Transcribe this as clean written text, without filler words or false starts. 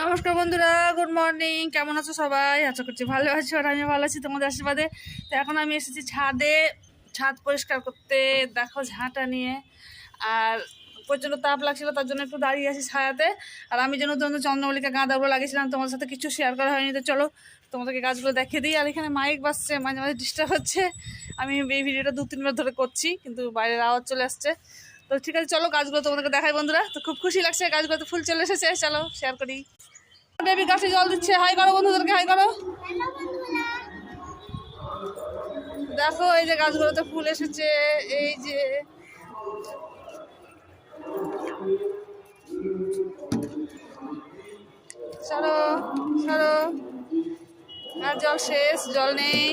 নমস্কার বন্ধুরা, good morning. কেমন আছো সবাই? আশা করছি ভালো আছো, আর আমি ভালো আছি তোমাদের আশীর্বাদে। তো এখন আমি এসেছি ছাদে, ছাদ পরিষ্কার করতে। দেখো ঝাঁটা নিয়ে, আর প্রচণ্ড তাপ লাগছিল, তার জন্য একটু দাঁড়িয়ে আছি ছায়াতে। আর আমি যেন চন্দ্রমল্লিকা গাঁদাগুলো লাগিয়েছিলাম, তোমার সাথে কিছু শেয়ার করা হয়নি। তো চলো তোমাদেরকে গাছগুলো দেখিয়ে দিই। আর এখানে মাইক বাজছে, মাঝে মাঝে ডিস্টার্ব হচ্ছে। আমি এই ভিডিওটা 2-3 বার ধরে করছি, কিন্তু বাইরের আওয়াজ চলে আসছে। তো ঠিক আছে, চলো গাছগুলো তোমাদেরকে দেখাই বন্ধুরা। তো খুব খুশি লাগছে, গাছগুলোতে ফুল চলে এসেছে। চলো শেয়ার করি। বেবি গাছে জল দিচ্ছে। হাই করো বন্ধুদেরকে, হাই করো। দেখো এই যে গাছগুলোতে ফুল এসেছে, এই যে সরো সরো। আর জল শেষ, জল নেই।